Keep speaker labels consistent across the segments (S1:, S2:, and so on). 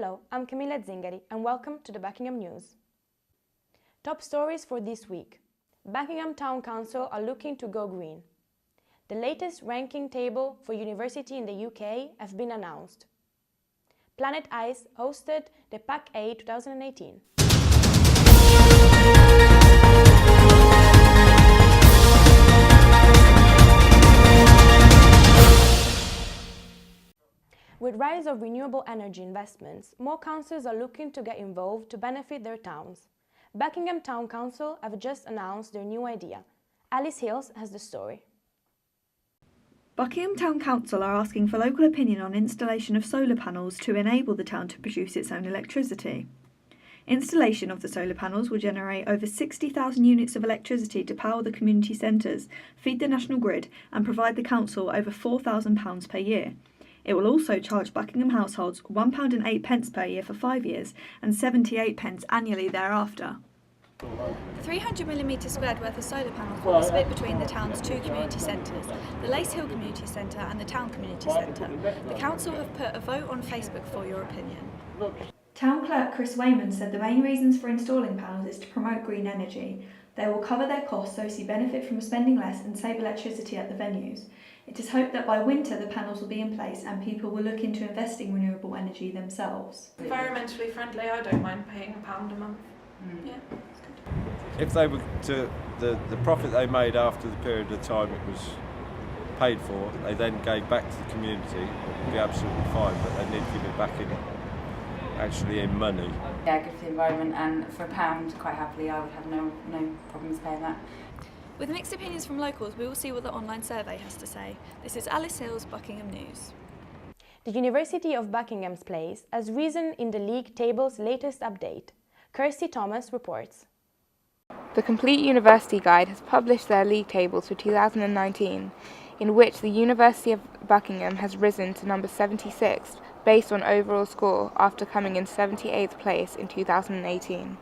S1: Hello, I'm Camilla Zingari and welcome to the Buckingham News. Top stories for this week. Buckingham Town Council are looking to go green. The latest ranking table for university in the UK has been announced. Planet Ice hosted the PAC A 2018. With rise of renewable energy investments, more councils are looking to get involved to benefit their towns. Buckingham Town Council have just announced their new idea. Alice Hills has the story.
S2: Buckingham Town Council are asking for local opinion on installation of solar panels to enable the town to produce its own electricity. Installation of the solar panels will generate over 60,000 units of electricity to power the community centres, feed the national grid and provide the council over £4,000 per year. It will also charge Buckingham households £1.08 per year for 5 years and 78p annually thereafter.
S3: The 300mm squared worth of solar panels will be split between the town's two community centres, the Lace Hill Community Centre and the Town Community Centre. The council have put a vote on Facebook for your opinion.
S2: Town Clerk Chris Wayman said the main reasons for installing panels is to promote green energy. They will cover their costs so as to benefit from spending less and save electricity at the venues. It is hoped that by winter the panels will be in place and people will look into investing in renewable energy themselves.
S4: Environmentally friendly, I don't mind paying £1 a month. Yeah, it's good.
S5: If they were to, the profit they made after the period of time it was paid for, they then gave back to the community, it would be absolutely fine, but they need to give it back actually in money.
S6: Yeah, good for the environment, and for £1, quite happily, I would have no problems paying that.
S3: With mixed opinions from locals, we will see what the online survey has to say. This is Alice Hills, Buckingham News.
S1: The University of Buckingham's place has risen in the league table's latest update. Kirsty Thomas reports.
S7: The Complete University Guide has published their league tables for 2019, in which the University of Buckingham has risen to number 76 based on overall score after coming in 78th place in 2018.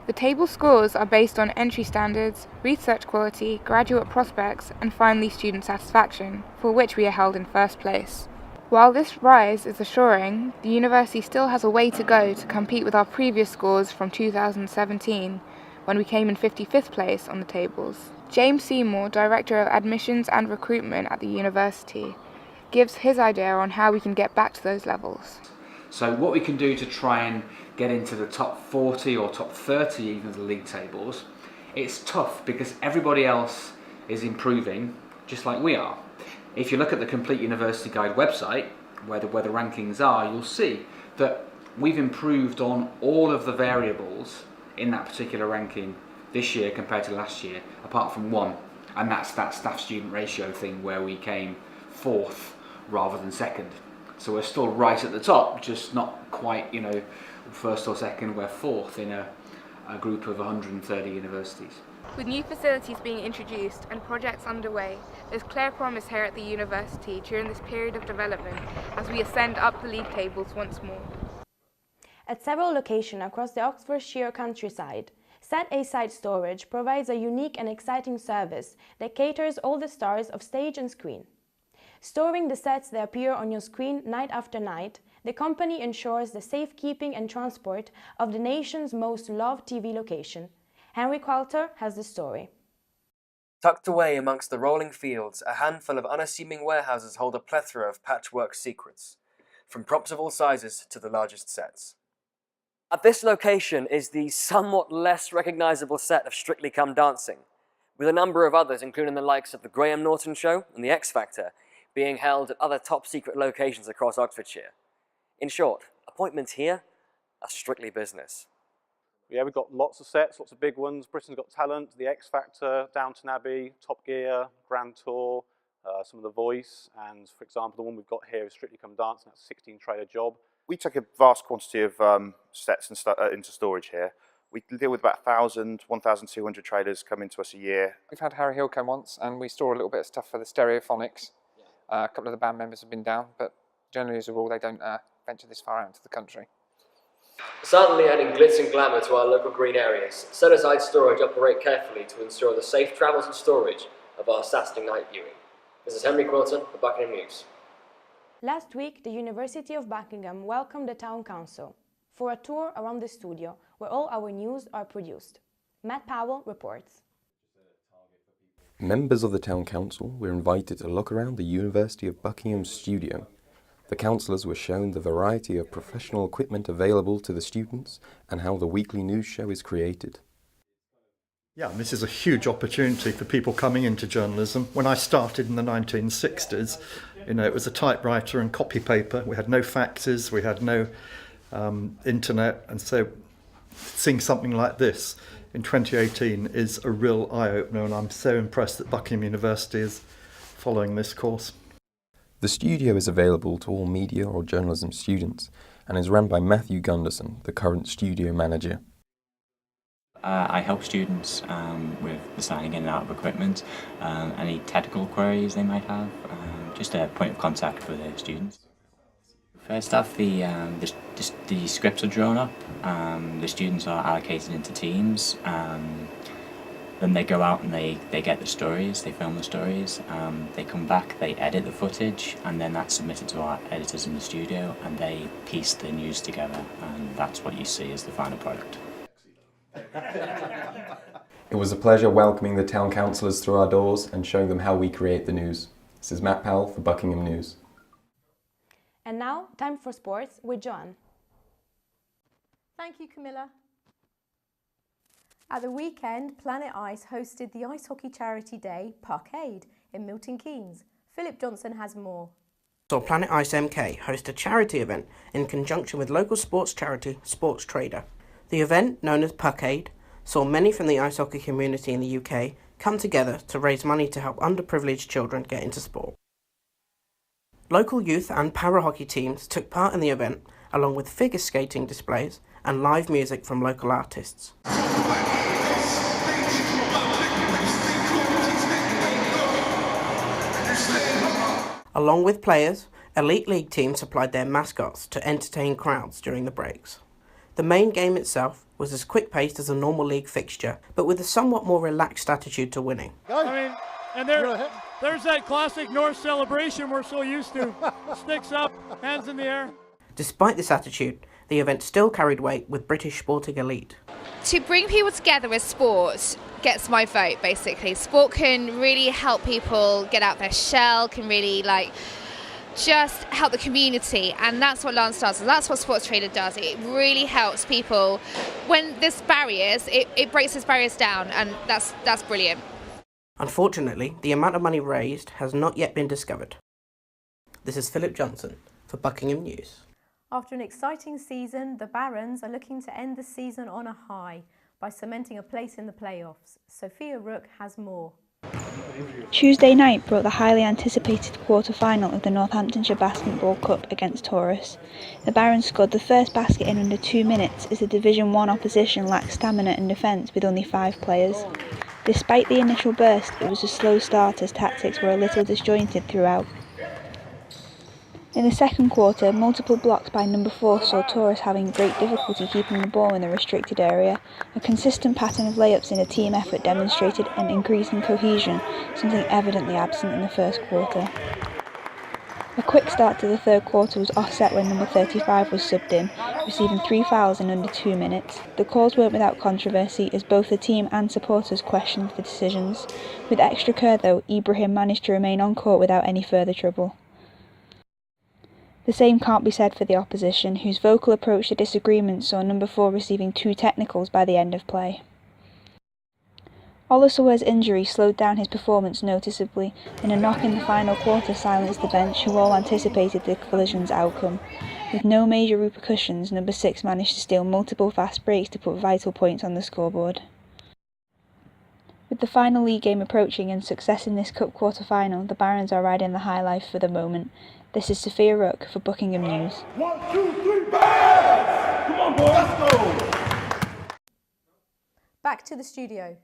S7: The table scores are based on entry standards, research quality, graduate prospects, and finally student satisfaction, for which we are held in first place. While this rise is assuring, the university still has a way to go to compete with our previous scores from 2017, when we came in 55th place on the tables. James Seymour, Director of Admissions and Recruitment at the university, gives his idea on how we can get back to those levels.
S8: So what we can do to try and get into the top 40 or top 30 even of the league tables, it's tough because everybody else is improving just like we are. If you look at the Complete University Guide website, where the rankings are, you'll see that we've improved on all of the variables in that particular ranking this year compared to last year, apart from one, and that's that staff-student ratio thing where we came 4th rather than 2nd. So we're still right at the top, just not quite, 1st or 2nd, we're 4th in a group of 130 universities.
S7: With new facilities being introduced and projects underway, there's clear promise here at the university during this period of development as we ascend up the league tables once more.
S1: At several locations across the Oxfordshire countryside, Set A-Side Storage provides a unique and exciting service that caters all the stars of stage and screen. Storing the sets that appear on your screen night after night, the company ensures the safekeeping and transport of the nation's most loved TV location. Henry Coulter has the story.
S9: Tucked away amongst the rolling fields, a handful of unassuming warehouses hold a plethora of patchwork secrets, from props of all sizes to the largest sets. At this location is the somewhat less recognisable set of Strictly Come Dancing, with a number of others, including the likes of the Graham Norton Show and the X Factor, being held at other top-secret locations across Oxfordshire. In short, appointments here are strictly business.
S10: Yeah, we've got lots of sets, lots of big ones. Britain's Got Talent, The X Factor, Downton Abbey, Top Gear, Grand Tour, some of The Voice, and for example, the one we've got here is Strictly Come Dancing, that's a 16-trailer job.
S11: We take a vast quantity of sets and into storage here. We deal with about 1,000, 1,200 trailers come into us a year.
S12: We've had Harry Hill come once, and we store a little bit of stuff for the Stereophonics. A couple of the band members have been down, but generally as a rule they don't venture this far out into the country.
S9: Certainly adding glitz and glamour to our local green areas, set-aside storage operate carefully to ensure the safe travels and storage of our Saturday night viewing. This is Henry Quilton for Buckingham News.
S1: Last week, the University of Buckingham welcomed the Town Council for a tour around the studio where all our news are produced. Matt Powell reports.
S13: Members of the Town Council were invited to look around the University of Buckingham's studio. The councillors were shown the variety of professional equipment available to the students and how the weekly news show is created.
S14: Yeah, this is a huge opportunity for people coming into journalism. When I started in the 1960s, it was a typewriter and copy paper. We had no faxes, we had no internet, and so seeing something like this in 2018 is a real eye-opener, and I'm so impressed that Buckingham University is following this course.
S13: The studio is available to all media or journalism students and is run by Matthew Gunderson, the current studio manager.
S15: I help students with the signing in and out of equipment, any technical queries they might have, just a point of contact for the students. First off, the scripts are drawn up, the students are allocated into teams, then they go out and they get the stories, they film the stories, they come back, they edit the footage, and then that's submitted to our editors in the studio, and they piece the news together, and that's what you see as the final product.
S13: It was a pleasure welcoming the town councillors through our doors and showing them how we create the news. This is Matt Powell for Buckingham News.
S1: And now, time for sports with Joanne.
S16: Thank you, Camilla. At the weekend, Planet Ice hosted the Ice Hockey Charity Day Parkade in Milton Keynes. Philip Johnson has more.
S17: So Planet Ice MK host a charity event in conjunction with local sports charity Sports Trader. The event, known as Parkade, saw many from the ice hockey community in the UK come together to raise money to help underprivileged children get into sport. Local youth and para-hockey teams took part in the event, along with figure skating displays and live music from local artists. Along with players, Elite League teams supplied their mascots to entertain crowds during the breaks. The main game itself was as quick-paced as a normal league fixture, but with a somewhat more relaxed attitude to winning.
S18: And there's that classic Norse celebration we're so used to. Sticks up, hands in the air.
S17: Despite this attitude, the event still carried weight with British sporting elite.
S19: To bring people together with sport gets my vote, basically. Sport can really help people get out their shell, can really just help the community, and that's what Lance does, and that's what Sports Trader does. It really helps people. When there's barriers, it breaks those barriers down, and that's brilliant.
S17: Unfortunately, the amount of money raised has not yet been discovered. This is Philip Johnson for Buckingham News.
S16: After an exciting season, the Barons are looking to end the season on a high by cementing a place in the playoffs. Sophia Rook has more.
S20: Tuesday night brought the highly anticipated quarter-final of the Northamptonshire Basketball Cup against Taurus. The Barons scored the first basket in under 2 minutes as the Division 1 opposition lacked stamina and defence with only 5 players. Despite the initial burst, it was a slow start as tactics were a little disjointed throughout. In the second quarter, multiple blocks by number 4 saw Taurus having great difficulty keeping the ball in the restricted area. A consistent pattern of layups in a team effort demonstrated an increase in cohesion, something evidently absent in the first quarter. A quick start to the third quarter was offset when number 35 was subbed in, receiving 3 fouls in under 2 minutes. The calls weren't without controversy as both the team and supporters questioned the decisions. With extra care though, Ibrahim managed to remain on court without any further trouble. The same can't be said for the opposition, whose vocal approach to disagreement saw number 4 receiving 2 technicals by the end of play. Olusowe's injury slowed down his performance noticeably, and a knock in the final quarter silenced the bench, who all anticipated the collision's outcome. With no major repercussions, number 6 managed to steal multiple fast breaks to put vital points on the scoreboard. With the final league game approaching and success in this cup quarter-final, the Barons are riding the high life for the moment. This is Sophia Rook for Buckingham News.
S21: 1, 2, 3, bang! Come on, boys, let's go!
S16: Back to the studio.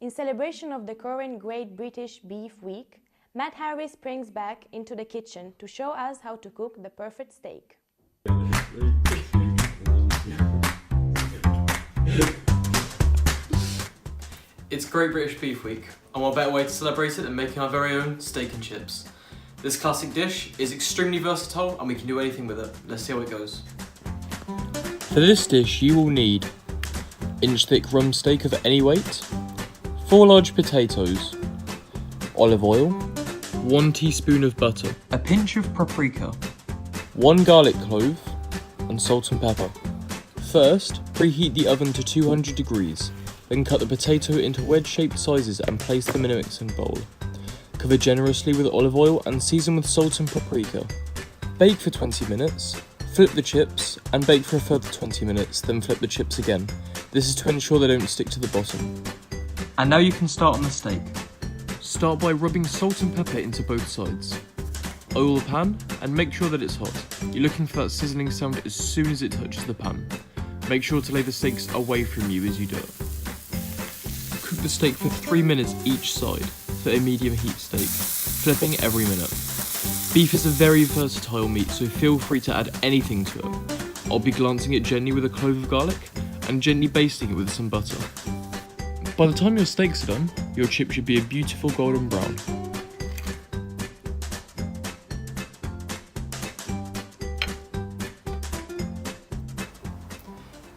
S1: In celebration of the current Great British Beef Week, Matt Harris springs back into the kitchen to show us how to cook the perfect steak.
S22: It's Great British Beef Week, and what better way to celebrate it than making our very own steak and chips.
S2: This classic dish is extremely versatile and we can do anything with it. Let's see how it goes.
S22: For this dish you will need inch-thick rump steak of any weight, 4 large potatoes, olive oil, 1 teaspoon of butter,
S2: A pinch of paprika,
S22: 1 garlic clove, and salt and pepper. First, preheat the oven to 200 degrees, then cut the potato into wedge-shaped sizes and place them in a mixing bowl. Cover generously with olive oil and season with salt and paprika. Bake for 20 minutes, flip the chips, and bake for a further 20 minutes, then flip the chips again. This is to ensure they don't stick to the bottom.
S2: and now you can start on the steak.
S22: Start by rubbing salt and pepper into both sides. Oil the pan and make sure that it's hot. You're looking for that sizzling sound as soon as it touches the pan. Make sure to lay the steaks away from you as you do it. Cook the steak for 3 minutes each side for a medium heat steak, flipping every minute. Beef is a very versatile meat, so feel free to add anything to it. I'll be glancing it gently with a clove of garlic and gently basting it with some butter. By the time your steaks are done, your chip should be a beautiful golden brown.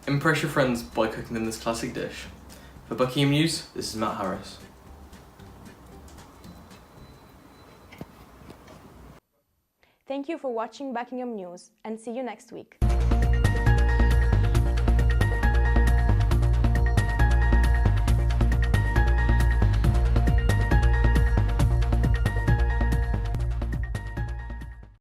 S2: Impress your friends by cooking them this classic dish. For Buckingham News, this is Matt Harris.
S1: Thank you for watching Buckingham News and see you next week.